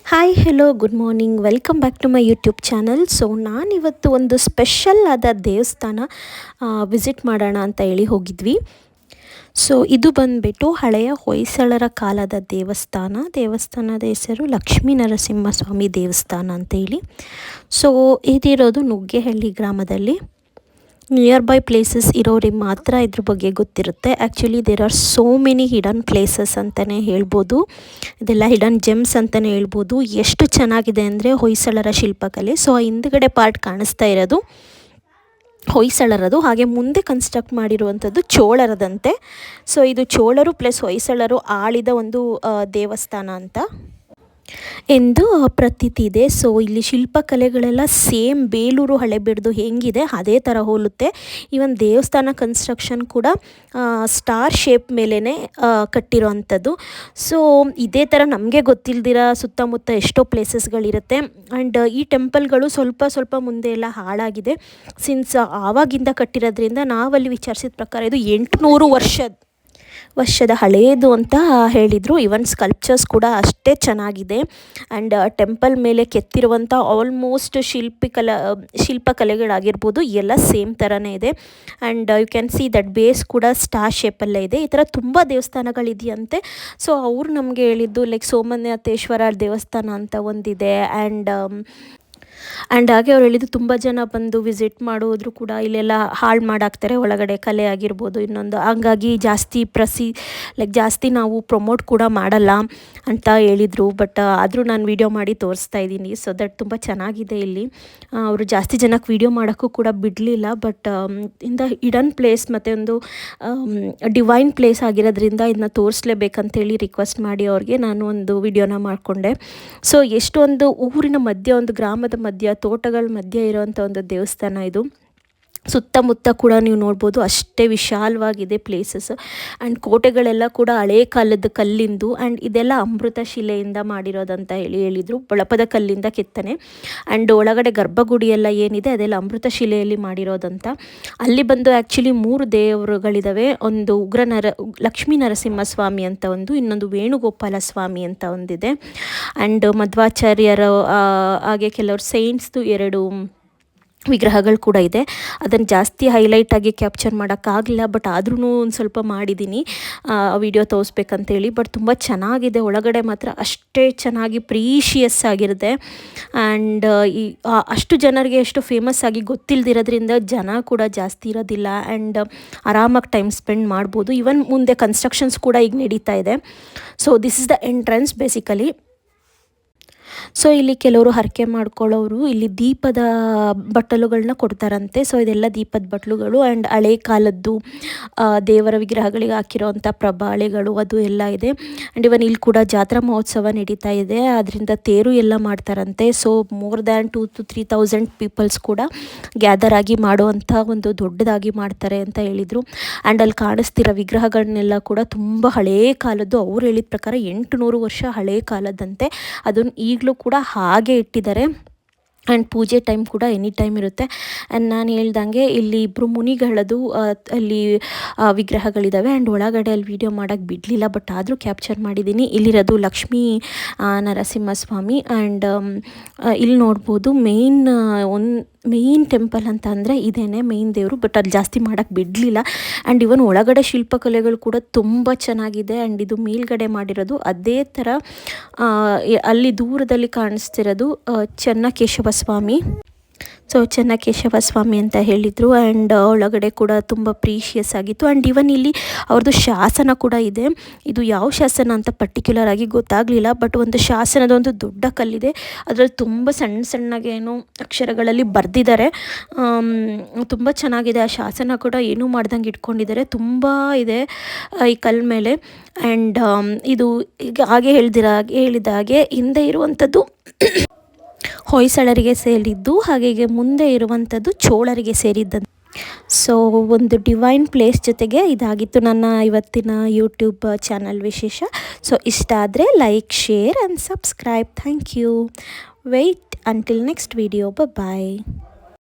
Hi hello good morning welcome back to my YouTube channel. So ನಾನಿವತ್ತು ಒಂದು special ಆದ ದೇವಸ್ಥಾನ ವಿಸಿಟ್ ಮಾಡೋಣ ಅಂತ ಹೇಳಿ ಹೋಗಿದ್ವಿ. ಸೊ ಇದು ಬಂದುಬಿಟ್ಟು ಹಳೆಯ ಹೊಯ್ಸಳರ ಕಾಲದ ದೇವಸ್ಥಾನದ ಹೆಸರು ಲಕ್ಷ್ಮೀ ನರಸಿಂಹಸ್ವಾಮಿ ದೇವಸ್ಥಾನ ಅಂತ ಹೇಳಿ. ಸೊ ಇದಿರೋದು ನುಗ್ಗೇಹಳ್ಳಿ ಗ್ರಾಮದಲ್ಲಿ. ನಿಯರ್ ಬೈ ಪ್ಲೇಸಸ್ ಇರೋರಿಗೆ ಮಾತ್ರ ಇದ್ರ ಬಗ್ಗೆ ಗೊತ್ತಿರುತ್ತೆ. Actually there are so many hidden places ಅಂತಲೇ ಹೇಳ್ಬೋದು. ಇದೆಲ್ಲ ಹಿಡನ್ ಜೆಮ್ಸ್ ಅಂತಲೇ ಹೇಳ್ಬೋದು. ಎಷ್ಟು ಚೆನ್ನಾಗಿದೆ ಅಂದರೆ ಹೊಯ್ಸಳರ ಶಿಲ್ಪಕಲೆ. ಸೊ ಹಿಂದ್ಗಡೆ ಪಾರ್ಟ್ ಕಾಣಿಸ್ತಾ ಇರೋದು ಹೊಯ್ಸಳರದು, ಹಾಗೆ ಮುಂದೆ ಕನ್ಸ್ಟ್ರಕ್ಟ್ ಮಾಡಿರುವಂಥದ್ದು ಚೋಳರದಂತೆ. ಸೊ ಇದು ಚೋಳರು ಪ್ಲಸ್ ಹೊಯ್ಸಳರು ಆಳಿದ ಒಂದು ದೇವಸ್ಥಾನ ಅಂತ ಎಂದು ಪ್ರತೀತಿ ಇದೆ. ಸೊ ಇಲ್ಲಿ ಶಿಲ್ಪಕಲೆಗಳೆಲ್ಲ ಸೇಮ್ ಬೇಲೂರು ಹಳೆಬೀಡ್ದು ಹೆಂಗಿದೆ ಅದೇ ಥರ ಹೋಲುತ್ತೆ. ಈವನ್ ದೇವಸ್ಥಾನ ಕನ್ಸ್ಟ್ರಕ್ಷನ್ ಕೂಡ ಸ್ಟಾರ್ ಶೇಪ್ ಮೇಲೇ ಕಟ್ಟಿರೋ ಅಂಥದ್ದು. ಸೊ ಇದೇ ಥರ ನಮಗೆ ಗೊತ್ತಿಲ್ದಿರ ಸುತ್ತಮುತ್ತ ಎಷ್ಟೋ ಪ್ಲೇಸಸ್ಗಳಿರುತ್ತೆ. ಆ್ಯಂಡ್ ಈ ಟೆಂಪಲ್ಗಳು ಸ್ವಲ್ಪ ಮುಂದೆ ಎಲ್ಲ ಹಾಳಾಗಿದೆ. ಸಿನ್ಸ್ ಆವಾಗಿಂದ ಕಟ್ಟಿರೋದ್ರಿಂದ ನಾವಲ್ಲಿ ವಿಚಾರಿಸಿದ ಪ್ರಕಾರ ಇದು 800 ವರ್ಷದ ಹಳೆಯದು ಅಂತ ಹೇಳಿದರು. ಇವನ್ ಸ್ಕಲ್ಪ್ಚರ್ಸ್ ಕೂಡ ಅಷ್ಟೇ ಚೆನ್ನಾಗಿದೆ. ಆ್ಯಂಡ್ ಟೆಂಪಲ್ ಮೇಲೆ ಕೆತ್ತಿರುವಂಥ ಆಲ್ಮೋಸ್ಟ್ ಶಿಲ್ಪಕಲೆಗಳಾಗಿರ್ಬೋದು ಎಲ್ಲ ಸೇಮ್ ಥರನೇ ಇದೆ. And you can see that base ಕೂಡ ಸ್ಟಾರ್ ಶೇಪಲ್ಲೇ ಇದೆ. ಈ ಥರ ತುಂಬ ದೇವಸ್ಥಾನಗಳಿದೆಯಂತೆ. ಸೊ ಅವರು ನಮಗೆ ಹೇಳಿದ್ದು ಲೈಕ್ ಸೋಮನಾಥೇಶ್ವರ ದೇವಸ್ಥಾನ ಅಂತ ಒಂದಿದೆ. ಆ್ಯಂಡ್ ಹಾಗೆ ಅವ್ರು ಹೇಳಿದ್ದು ತುಂಬ ಜನ ಬಂದು ವಿಸಿಟ್ ಮಾಡೋದ್ರು ಕೂಡ ಇಲ್ಲೆಲ್ಲ ಹಾಳು ಮಾಡಾಕ್ತಾರೆ ಒಳಗಡೆ ಕಲೆ ಆಗಿರ್ಬೋದು ಇನ್ನೊಂದು. ಹಂಗಾಗಿ ಜಾಸ್ತಿ ನಾವು ಪ್ರಮೋಟ್ ಕೂಡ ಮಾಡಲ್ಲ ಅಂತ ಹೇಳಿದರು. ಬಟ್ ಆದರೂ ನಾನು ವೀಡಿಯೋ ಮಾಡಿ ತೋರಿಸ್ತಾ ಇದ್ದೀನಿ. ಸೊ ದಟ್ ತುಂಬ ಚೆನ್ನಾಗಿದೆ ಇಲ್ಲಿ. ಅವರು ಜಾಸ್ತಿ ಜನಕ್ಕೆ ವೀಡಿಯೋ ಮಾಡೋಕ್ಕೂ ಕೂಡ ಬಿಡಲಿಲ್ಲ. ಬಟ್ ಇಂದ ಹಿಡನ್ ಪ್ಲೇಸ್ ಮತ್ತು ಒಂದು ಡಿವೈನ್ ಪ್ಲೇಸ್ ಆಗಿರೋದ್ರಿಂದ ಇದನ್ನ ತೋರಿಸ್ಲೇಬೇಕಂತೇಳಿ ರಿಕ್ವೆಸ್ಟ್ ಮಾಡಿ ಅವ್ರಿಗೆ ನಾನು ಒಂದು ವಿಡಿಯೋನ ಮಾಡಿಕೊಂಡೆ. ಸೊ ಎಷ್ಟೊಂದು ಊರಿನ ಮಧ್ಯೆ, ಒಂದು ಗ್ರಾಮದ ಮಧ್ಯ, ತೋಟಗಳ ಮಧ್ಯೆ ಇರೋವಂಥ ಒಂದು ದೇವಸ್ಥಾನ ಇದು. ಸುತ್ತಮುತ್ತ ಕೂಡ ನೀವು ನೋಡ್ಬೋದು ಅಷ್ಟೇ ವಿಶಾಲವಾಗಿದೆ ಪ್ಲೇಸಸ್. ಆ್ಯಂಡ್ ಕೋಟೆಗಳೆಲ್ಲ ಕೂಡ ಹಳೇ ಕಾಲದ ಕಲ್ಲಿಂದು. ಆ್ಯಂಡ್ ಇದೆಲ್ಲ ಅಮೃತ ಶಿಲೆಯಿಂದ ಮಾಡಿರೋದಂತ ಹೇಳಿದರು. ಬಳಪದ ಕಲ್ಲಿಂದ ಕೆತ್ತನೆ. ಆ್ಯಂಡ್ ಒಳಗಡೆ ಗರ್ಭಗುಡಿ ಎಲ್ಲ ಏನಿದೆ ಅದೆಲ್ಲ ಅಮೃತ ಶಿಲೆಯಲ್ಲಿ ಮಾಡಿರೋದಂತ. ಅಲ್ಲಿ ಬಂದು ಆ್ಯಕ್ಚುಲಿ 3 ದೇವರುಗಳಿದ್ದಾವೆ. ಒಂದು ಲಕ್ಷ್ಮೀ ನರಸಿಂಹಸ್ವಾಮಿ ಅಂತ ಒಂದು, ಇನ್ನೊಂದು ವೇಣುಗೋಪಾಲ ಸ್ವಾಮಿ ಅಂತ ಒಂದಿದೆ. ಆ್ಯಂಡ್ ಮಧ್ವಾಚಾರ್ಯರು ಹಾಗೆ ಕೆಲವರು ಸೈನ್ಸ್ದು 2 ವಿಗ್ರಹಗಳು ಕೂಡ ಇದೆ. ಅದನ್ನು ಜಾಸ್ತಿ ಹೈಲೈಟಾಗಿ ಕ್ಯಾಪ್ಚರ್ ಮಾಡೋಕ್ಕಾಗಲಿಲ್ಲ. ಬಟ್ ಆದ್ರೂ ಒಂದು ಸ್ವಲ್ಪ ಮಾಡಿದ್ದೀನಿ ವಿಡಿಯೋ ತೋರಿಸ್ಬೇಕಂತೇಳಿ. ಬಟ್ ತುಂಬ ಚೆನ್ನಾಗಿದೆ. ಒಳಗಡೆ ಮಾತ್ರ ಅಷ್ಟೇ ಚೆನ್ನಾಗಿ ಪ್ರೀಶಿಯಸ್ ಆಗಿರುತ್ತೆ. ಆ್ಯಂಡ್ ಅಷ್ಟು ಜನರಿಗೆ ಎಷ್ಟು ಫೇಮಸ್ ಆಗಿ ಗೊತ್ತಿಲ್ಲದಿರೋದ್ರಿಂದ ಜನ ಕೂಡ ಜಾಸ್ತಿ ಇರೋದಿಲ್ಲ. ಆ್ಯಂಡ್ ಆರಾಮಾಗಿ ಟೈಮ್ ಸ್ಪೆಂಡ್ ಮಾಡ್ಬೋದು. ಈವನ್ ಮುಂದೆ ಕನ್ಸ್ಟ್ರಕ್ಷನ್ಸ್ ಕೂಡ ಈಗ ನಡೀತಾ ಇದೆ. So this is the entrance basically. So ಇಲ್ಲಿ ಕೆಲವರು ಹರಕೆ ಮಾಡ್ಕೊಳ್ಳೋರು ಇಲ್ಲಿ ದೀಪದ ಬಟ್ಟಲುಗಳನ್ನ ಕೊಡ್ತಾರಂತೆ. ಸೊ ಇದೆಲ್ಲ ದೀಪದ ಬಟ್ಟಲುಗಳು. ಆ್ಯಂಡ್ ಹಳೆ ಕಾಲದ್ದು ದೇವರ ವಿಗ್ರಹಗಳಿಗೆ ಹಾಕಿರೋವಂಥ ಪ್ರಭಾಳೆಗಳು ಅದು ಎಲ್ಲ ಇದೆ. ಆ್ಯಂಡ್ ಇವನ್ ಇಲ್ಲಿ ಕೂಡ ಜಾತ್ರಾ ಮಹೋತ್ಸವ ನಡೀತಾ ಇದೆ. ಅದರಿಂದ ತೇರು ಎಲ್ಲ ಮಾಡ್ತಾರಂತೆ. So more than 2,000 to 3,000 peoples ಕೂಡ ಗ್ಯಾದರ್ ಆಗಿ ಮಾಡುವಂಥ ಒಂದು ದೊಡ್ಡದಾಗಿ ಮಾಡ್ತಾರೆ ಅಂತ ಹೇಳಿದರು. ಆ್ಯಂಡ್ ಅಲ್ಲಿ ಕಾಣಿಸ್ತಿರೋ ವಿಗ್ರಹಗಳನ್ನೆಲ್ಲ ಕೂಡ ತುಂಬ ಹಳೇ ಕಾಲದ್ದು. ಅವ್ರು ಹೇಳಿದ ಪ್ರಕಾರ 800 ವರ್ಷ ಹಳೇ ಕಾಲದಂತೆ. ಅದನ್ನು ಈಗಲೂ ಕೂಡ ಹಾಗೆ ಇಟ್ಟಿದ್ದಾರೆ. ಆ್ಯಂಡ್ ಪೂಜೆ ಟೈಮ್ ಕೂಡ ಎನಿ ಟೈಮ್ ಇರುತ್ತೆ. ಆ್ಯಂಡ್ ನಾನು ಹೇಳ್ದಂಗೆ ಇಲ್ಲಿ 2 ಮುನಿಗಳದು ಅಲ್ಲಿ ವಿಗ್ರಹಗಳಿದ್ದಾವೆ. ಆ್ಯಂಡ್ ಒಳಗಡೆ ಅಲ್ಲಿ ವೀಡಿಯೋ ಮಾಡೋಕ್ಕೆ ಬಿಡಲಿಲ್ಲ. ಬಟ್ ಆದರೂ ಕ್ಯಾಪ್ಚರ್ ಮಾಡಿದ್ದೀನಿ. ಇಲ್ಲಿರೋದು ಲಕ್ಷ್ಮೀ ನರಸಿಂಹಸ್ವಾಮಿ. ಆ್ಯಂಡ್ ಇಲ್ಲಿ ನೋಡ್ಬೋದು ಮೇಯ್ನ್ ಟೆಂಪಲ್ ಅಂತ ಅಂದರೆ ಇದೇನೆ ಮೇಯ್ನ್ ದೇವರು. ಬಟ್ ಅಲ್ಲಿ ಜಾಸ್ತಿ ಮಾಡೋಕ್ಕೆ ಬಿಡಲಿಲ್ಲ. ಆ್ಯಂಡ್ ಇವನ್ ಒಳಗಡೆ ಶಿಲ್ಪಕಲೆಗಳು ಕೂಡ ತುಂಬ ಚೆನ್ನಾಗಿದೆ. ಆ್ಯಂಡ್ ಇದು ಮೇಲ್ಗಡೆ ಮಾಡಿರೋದು ಅದೇ ಥರ ಅಲ್ಲಿ ದೂರದಲ್ಲಿ ಕಾಣಿಸ್ತಿರೋದು ಚೆನ್ನಕೇಶವ ಸ್ವಾಮಿ. ಸೊ ಚೆನ್ನಕೇಶವ ಸ್ವಾಮಿ ಅಂತ ಹೇಳಿದರು. ಆ್ಯಂಡ್ ಒಳಗಡೆ ಕೂಡ ತುಂಬ ಪ್ರೀಶಿಯಸ್ ಆಗಿತ್ತು. ಆ್ಯಂಡ್ ಇವನ್ ಇಲ್ಲಿ ಅವ್ರದ್ದು ಶಾಸನ ಕೂಡ ಇದೆ. ಇದು ಯಾವ ಶಾಸನ ಅಂತ ಪರ್ಟಿಕ್ಯುಲರ್ ಆಗಿ ಗೊತ್ತಾಗಲಿಲ್ಲ. ಬಟ್ ಒಂದು ಶಾಸನದ ಒಂದು ದೊಡ್ಡ ಕಲ್ಲಿದೆ. ಅದರಲ್ಲಿ ತುಂಬ ಸಣ್ಣಗೇನೋ ಅಕ್ಷರಗಳಲ್ಲಿ ಬರೆದಿದ್ದಾರೆ. ತುಂಬ ಚೆನ್ನಾಗಿದೆ. ಆ ಶಾಸನ ಕೂಡ ಏನೂ ಮಾಡ್ದಂಗೆ ಇಟ್ಕೊಂಡಿದ್ದಾರೆ. ತುಂಬ ಇದೆ ಈ ಕಲ್ಲ ಮೇಲೆ. ಆ್ಯಂಡ್ ಇದು ಈಗ ಹಾಗೆ ಹೇಳಿದ ಹಾಗೆ ಹಿಂದೆ ಇರುವಂಥದ್ದು ಹೊಯ್ಸಳರಿಗೆ ಸೇರಿದ್ದು, ಹಾಗೆ ಮುಂದೆ ಇರುವಂಥದ್ದು ಚೋಳರಿಗೆ ಸೇರಿದ್ದಂತೆ. ಸೊ ಒಂದು ಡಿವೈನ್ ಪ್ಲೇಸ್ ಜೊತೆಗೆ ಇದಾಗಿತ್ತು ನನ್ನ ಇವತ್ತಿನ ಯೂಟ್ಯೂಬ್ ಚಾನಲ್ ವಿಶೇಷ. ಸೊ ಇಷ್ಟ ಆದರೆ like, share and subscribe. Thank you. Wait until next video. Bye.